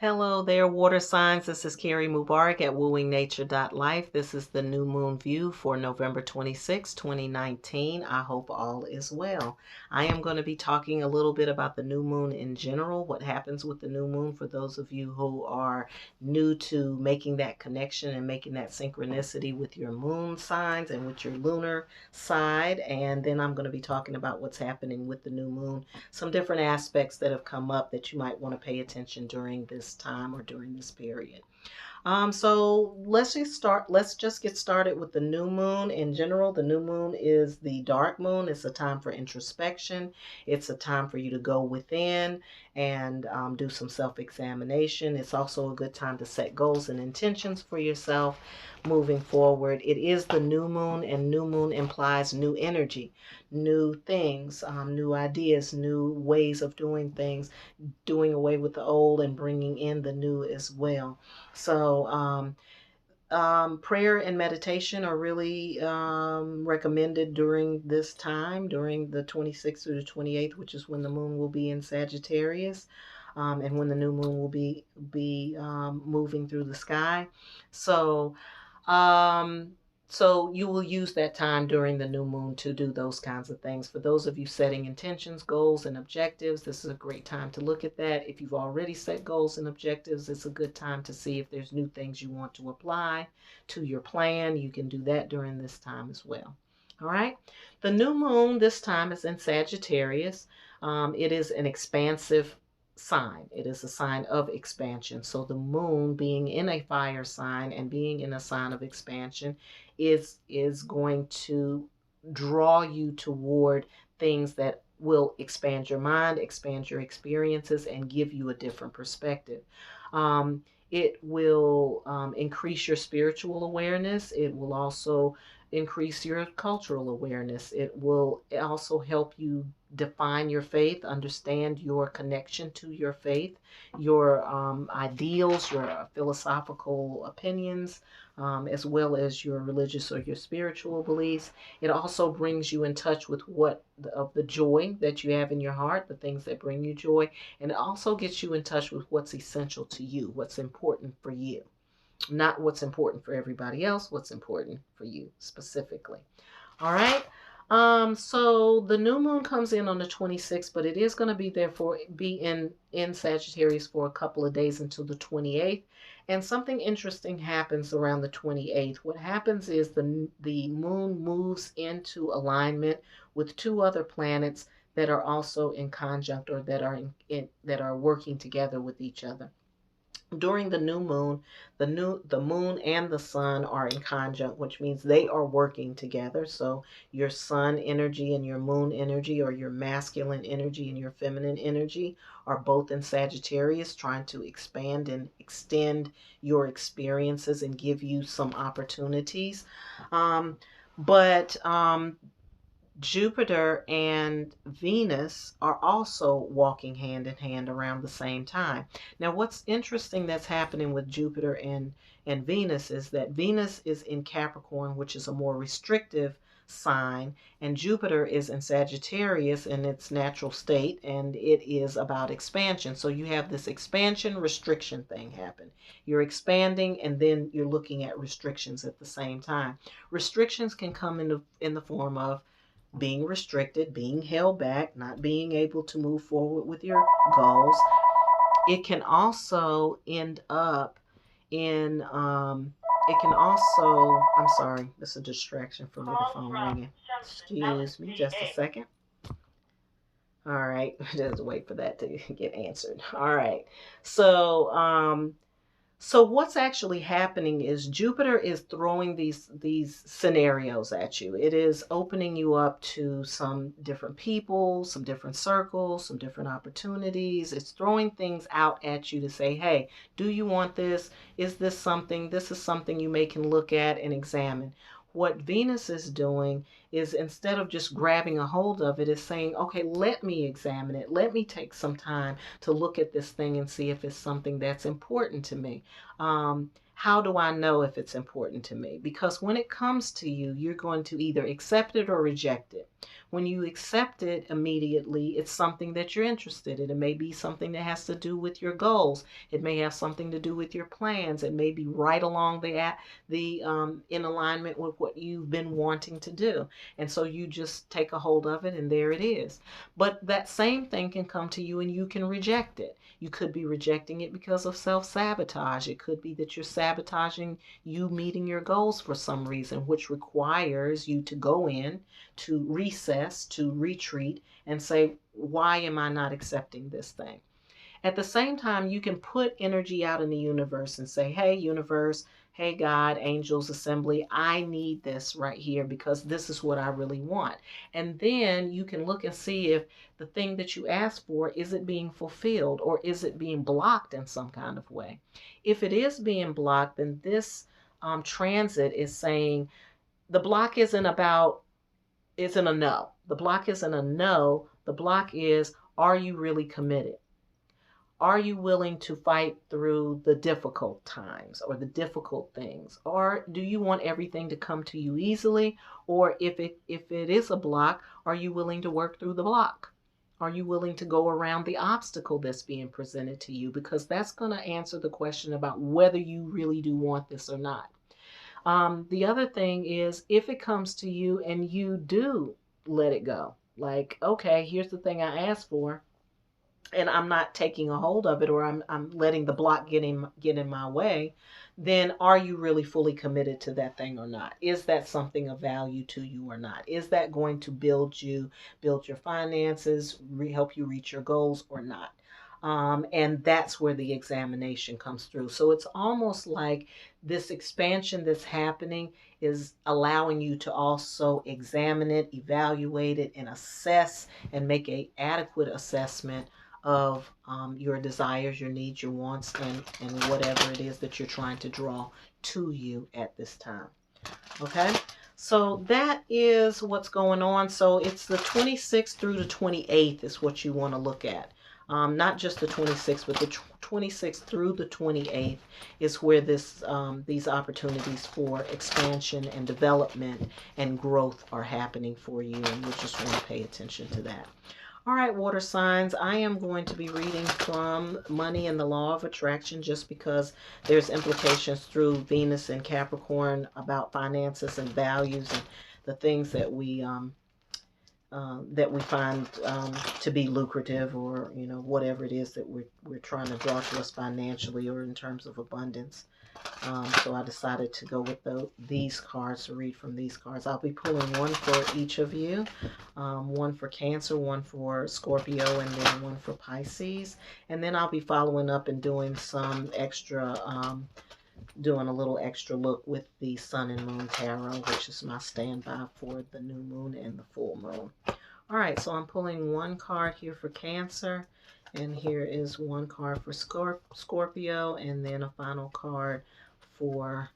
Hello there, water signs. This is Carrie Mubarak at wooingnature.life. This is the new moon view for November 26, 2019. I hope all is well. I am going to be talking a little bit about the new moon in general, what happens with the new moon for those of you who are new to making that connection and making that synchronicity with your moon signs and with your lunar side. And then I'm going to be talking about what's happening with the new moon, some different aspects that have come up that you might want to pay attention during this time or during this period. So let's just get started with the new moon in general. The new moon is the dark moon. It's a time for introspection. It's a time for you to go within and do some self-examination. It's also a good time to set goals and intentions for yourself moving forward. It is the new moon, and new moon implies new energy, new things, new ideas, new ways of doing things, doing away with the old and bringing in the new as well. So, prayer and meditation are really recommended during this time, during the 26th through the 28th, which is when the moon will be in Sagittarius, and when the new moon will be moving through the sky. So, um, so you will use that time during the new moon to do those kinds of things. For those of you setting intentions, goals, and objectives, this is a great time to look at that. If you've already set goals and objectives, it's a good time to see if there's new things you want to apply to your plan. You can do that during this time as well. All right. The new moon this time is in Sagittarius. It is an expansive sign. It is a sign of expansion. So the moon being in a fire sign and being in a sign of expansion is going to draw you toward things that will expand your mind, expand your experiences, and give you a different perspective. It will increase your spiritual awareness. It will also increase your cultural awareness. It will also help you define your faith, understand your connection to your faith, your ideals, your philosophical opinions, as well as your religious or your spiritual beliefs. It also brings you in touch with of the joy that you have in your heart, the things that bring you joy, and it also gets you in touch with what's essential to you, what's important for you. Not what's important for everybody else, what's important for you specifically. All right. So the new moon comes in on the 26th, but it is going to be in Sagittarius for a couple of days until the 28th. And something interesting happens around the 28th. What happens is the moon moves into alignment with two other planets that are also in conjunct, or that are working together with each other. During the new moon, the moon and the sun are in conjunct, which means they are working together. So your sun energy and your moon energy, or your masculine energy and your feminine energy, are both in Sagittarius, trying to expand and extend your experiences and give you some opportunities. But Jupiter and Venus are also walking hand in hand around the same time. Now, what's interesting that's happening with Jupiter and Venus is that Venus is in Capricorn, which is a more restrictive sign, and Jupiter is in Sagittarius in its natural state, and it is about expansion. So you have this expansion restriction thing happen. You're expanding, and then you're looking at restrictions at the same time. Restrictions can come in the form of being restricted, being held back, not being able to move forward with your goals. It can also end up in, it can also, I'm sorry, this is a distraction for me, the phone ringing. Excuse me just a second. All right, just wait for that to get answered. All right, so what's actually happening is Jupiter is throwing these scenarios at you. It is opening you up to some different people, some different circles, some different opportunities. It's throwing things out at you to say, hey, do you want this? Is this something? This is something you may can look at and examine. What Venus is doing is instead of just grabbing a hold of it, is saying, okay, let me examine it. Let me take some time to look at this thing and see if it's something that's important to me. How do I know if it's important to me? Because when it comes to you, you're going to either accept it or reject it. When you accept it immediately, it's something that you're interested in. It may be something that has to do with your goals. It may have something to do with your plans. It may be right along the in alignment with what you've been wanting to do. And so you just take a hold of it and there it is. But that same thing can come to you and you can reject it. You could be rejecting it because of self-sabotage. It could be that you're sabotaging you meeting your goals for some reason, which requires you to go in, to recess, to retreat, and say, why am I not accepting this thing? At the same time, you can put energy out in the universe and say, hey, universe, hey, God, angels, assembly, I need this right here because this is what I really want. And then you can look and see if the thing that you asked for, is it being fulfilled or is it being blocked in some kind of way? If it is being blocked, then this transit is saying the block isn't a no. The block isn't a no. The block is, are you really committed? Are you willing to fight through the difficult times or the difficult things? Or do you want everything to come to you easily? Or if it is a block, are you willing to work through the block? Are you willing to go around the obstacle that's being presented to you? Because that's going to answer the question about whether you really do want this or not. The other thing is if it comes to you and you do let it go, like, okay, here's the thing I asked for, and I'm not taking a hold of it, or I'm letting the block get in my way, then are you really fully committed to that thing or not? Is that something of value to you or not? Is that going to build your finances, help you reach your goals or not? And that's where the examination comes through. So it's almost like this expansion that's happening is allowing you to also examine it, evaluate it, and assess and make a adequate assessment of your desires, your needs, your wants, and whatever it is that you're trying to draw to you at this time. Okay, so that is what's going on. So it's the 26th through the 28th is what you want to look at. Not just the 26th, but the 26th through the 28th is where these opportunities for expansion and development and growth are happening for you, and you just want to pay attention to that. All right, water signs, I am going to be reading from Money and the Law of Attraction just because there's implications through Venus and Capricorn about finances and values and the things that we find to be lucrative, or whatever it is that we're trying to draw to us financially or in terms of abundance. So I decided to go with these cards, to read from these cards. I'll be pulling one for each of you, one for Cancer, one for Scorpio, and then one for Pisces. And then I'll be following up and doing some extra, doing a little extra look with the Sun and Moon Tarot, which is my standby for the new moon and the full moon. All right, so I'm pulling one card here for Cancer, and here is one card for Scorpio, and then a final card for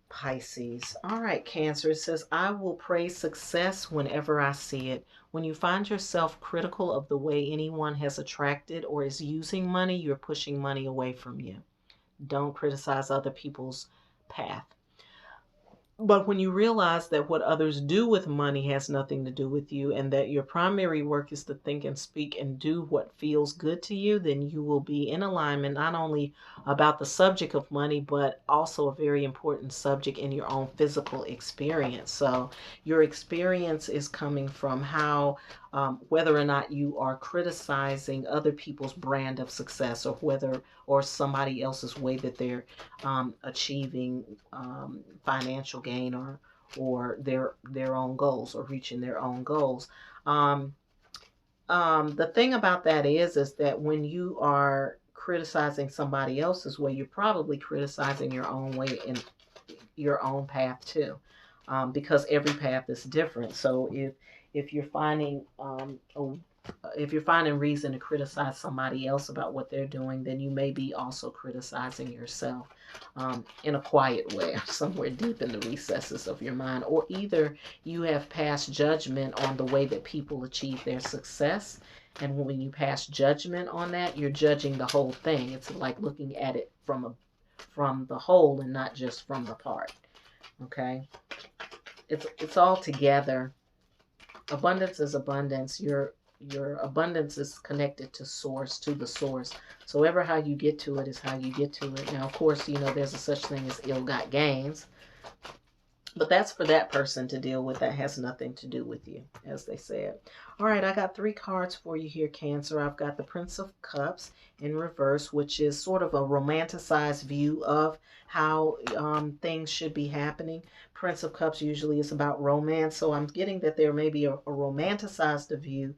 Pisces. All right, Cancer, it says, I will praise success whenever I see it. When you find yourself critical of the way anyone has attracted or is using money, you're pushing money away from you. Don't criticize other people's path. But when you realize that what others do with money has nothing to do with you, and that your primary work is to think and speak and do what feels good to you, then you will be in alignment not only about the subject of money, but also a very important subject in your own physical experience. So your experience is coming from how, whether or not you are criticizing other people's brand of success, or somebody else's way that they're achieving financial gain, or their own goals, or reaching their own goals. The thing about that is that when you are criticizing somebody else's way, you're probably criticizing your own way and your own path too, because every path is different. So if you're finding if you're finding reason to criticize somebody else about what they're doing, then you may be also criticizing yourself in a quiet way, somewhere deep in the recesses of your mind. Or either you have passed judgment on the way that people achieve their success. And when you pass judgment on that, you're judging the whole thing. It's like looking at it from the whole and not just from the part. Okay? It's all together. Abundance is abundance. Your abundance is connected to source, to the source. So ever how you get to it is how you get to it. Now, of course, there's a such thing as ill-got gains, but that's for that person to deal with. That has nothing to do with you, as they said. All right, I got 3 cards for you here, Cancer. I've got the Prince of Cups in reverse, which is sort of a romanticized view of how things should be happening. Prince of Cups usually is about romance, so I'm getting that there may be a romanticized view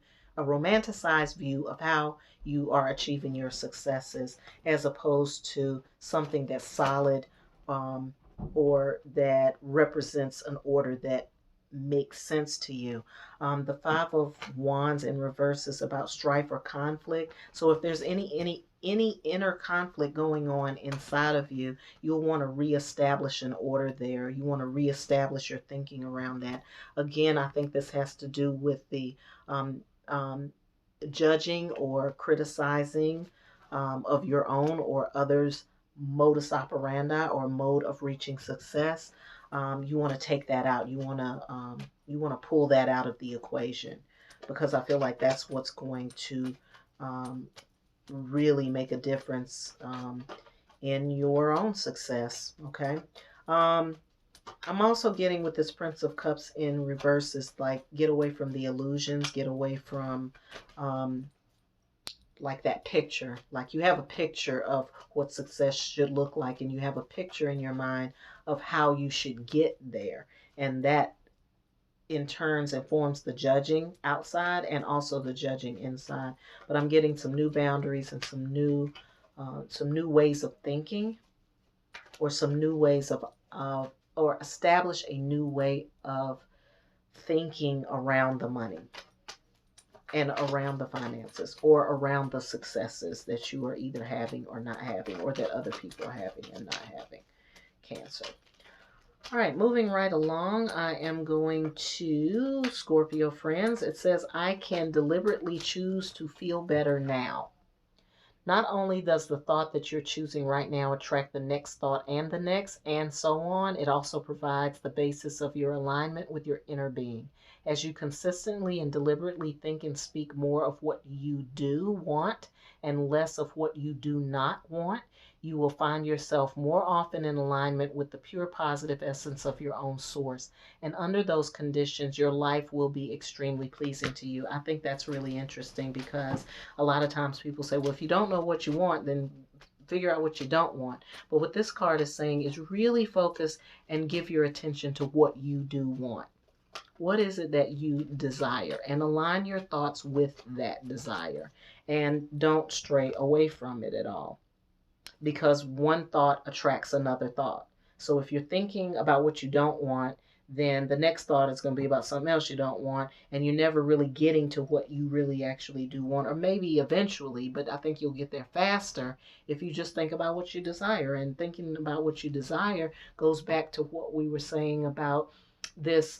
of how you are achieving your successes, as opposed to something that's solid, or that represents an order that makes sense to you. The Five of Wands in reverse is about strife or conflict. So if there's any inner conflict going on inside of you, you'll want to reestablish an order there. You want to reestablish your thinking around that. Again, I think this has to do with the um, um, judging or criticizing of your own or others' modus operandi or mode of reaching success. You want to take that out. You want to pull that out of the equation, because I feel like that's what's going to um, really make a difference in your own success. Okay. Um, I'm also getting with this Prince of Cups in reverse is like get away from the illusions, get away from um, like that picture. Like you have a picture of what success should look like, and you have a picture in your mind of how you should get there. And that in turns informs the judging outside and also the judging inside. But I'm getting some new boundaries and some new ways of thinking, or some new ways or establish a new way of thinking around the money and around the finances, or around the successes that you are either having or not having, or that other people are having and not having, Cancer. All right, moving right along, I am going to Scorpio friends. It says, I can deliberately choose to feel better now. Not only does the thought that you're choosing right now attract the next thought and the next, and so on, it also provides the basis of your alignment with your inner being. As you consistently and deliberately think and speak more of what you do want and less of what you do not want, you will find yourself more often in alignment with the pure positive essence of your own source. And under those conditions, your life will be extremely pleasing to you. I think that's really interesting, because a lot of times people say, well, if you don't know what you want, then figure out what you don't want. But what this card is saying is really focus and give your attention to what you do want. What is it that you desire? And align your thoughts with that desire. And don't stray away from it at all, because one thought attracts another thought. So if you're thinking about what you don't want, then the next thought is going to be about something else you don't want, and you're never really getting to what you really actually do want, or maybe eventually, but I think you'll get there faster if you just think about what you desire. And thinking about what you desire goes back to what we were saying about this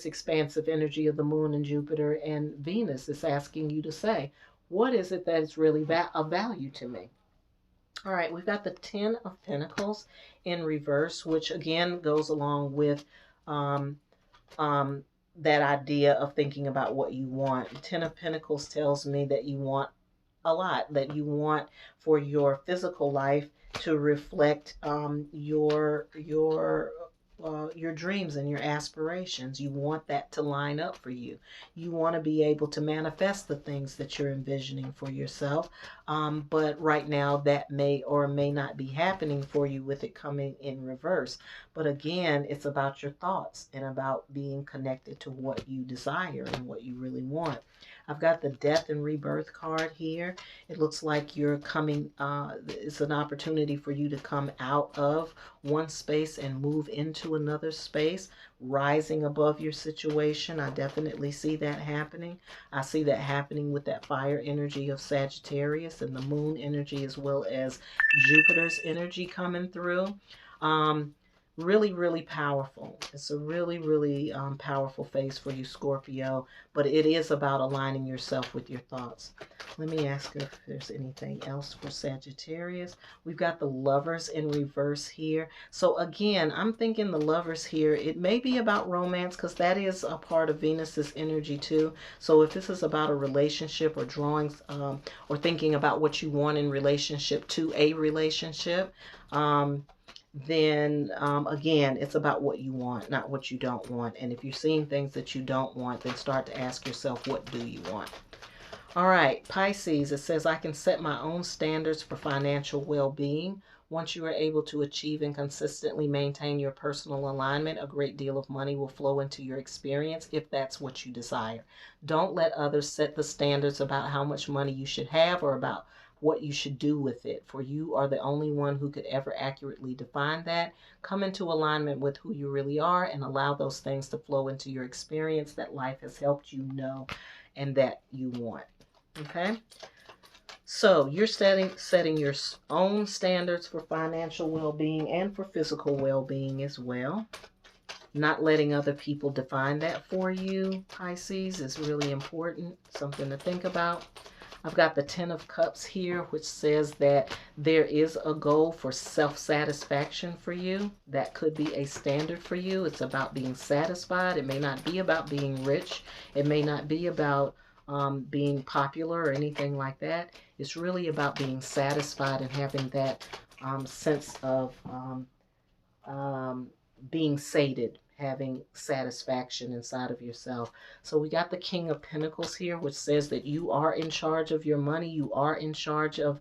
expansive energy of the moon and Jupiter and Venus. Is asking you to say, what is it that is really of value to me? All right, we've got the Ten of Pentacles in reverse, which again goes along with um, that idea of thinking about what you want. Ten of Pentacles tells me that you want a lot, that you want for your physical life to reflect your dreams and your aspirations. You want that to line up for you. You want to be able to manifest the things that you're envisioning for yourself. But right now that may or may not be happening for you with it coming in reverse. But again, it's about your thoughts and about being connected to what you desire and what you really want. I've got the death and rebirth card here. It looks like you're coming, it's an opportunity for you to come out of one space and move into another space, rising above your situation. I definitely see that happening. I see that happening with that fire energy of Sagittarius and the moon energy, as well as Jupiter's energy coming through. Um, Really, really powerful. It's a really, really powerful phase for you, Scorpio, but it is about aligning yourself with your thoughts. Let me ask her if there's anything else for Sagittarius. We've got the lovers in reverse here. So again, I'm thinking the lovers here, it may be about romance because that is a part of Venus's energy too. So if this is about a relationship or drawings or thinking about what you want in relationship to a relationship, then again, it's about what you want, not what you don't want. And if you're seeing things that you don't want, then start to ask yourself, what do you want? All right, Pisces, it says, I can set my own standards for financial well-being. Once you are able to achieve and consistently maintain your personal alignment, a great deal of money will flow into your experience if that's what you desire. Don't let others set the standards about how much money you should have or about what you should do with it, for you are the only one who could ever accurately define that. Come into alignment with who you really are and allow those things to flow into your experience that life has helped you know and that you want. Okay, so you're setting your own standards for financial well-being and for physical well-being as well. Not letting other people define that for you, Pisces, is really important. Something to think about. I've got the Ten of Cups here, which says that there is a goal for self-satisfaction for you. That could be a standard for you. It's about being satisfied. It may not be about being rich. It may not be about being popular or anything like that. It's really about being satisfied and having that sense of being sated, having satisfaction inside of yourself. So we got the King of Pentacles here, which says that you are in charge of your money. You are in charge of,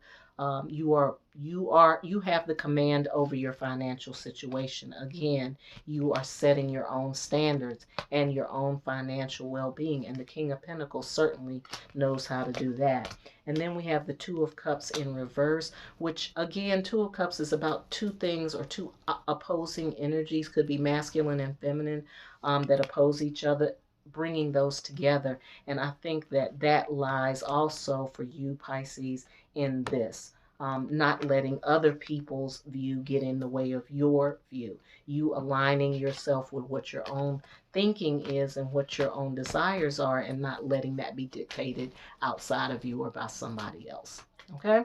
you have the command over your financial situation. Again, you are setting your own standards and your own financial well-being. And the King of Pentacles certainly knows how to do that. And then we have the Two of Cups in reverse, which again, Two of Cups is about two things or two opposing energies, could be masculine and feminine, that oppose each other, bringing those together. And I think that that lies also for you, Pisces, in this. Not letting other people's view get in the way of your view. You aligning yourself with what your own thinking is and what your own desires are, and not letting that be dictated outside of you or by somebody else. Okay?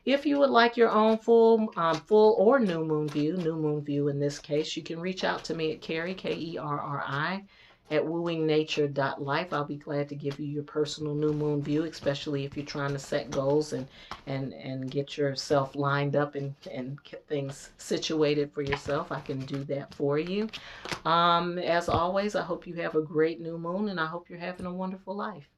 If you would like your own full or new moon view in this case, you can reach out to me at Kerri, Kerri, at wooingnature.life. I'll be glad to give you your personal new moon view, especially if you're trying to set goals and get yourself lined up and get things situated for yourself. I can do that for you. As always, I hope you have a great new moon, and I hope you're having a wonderful life.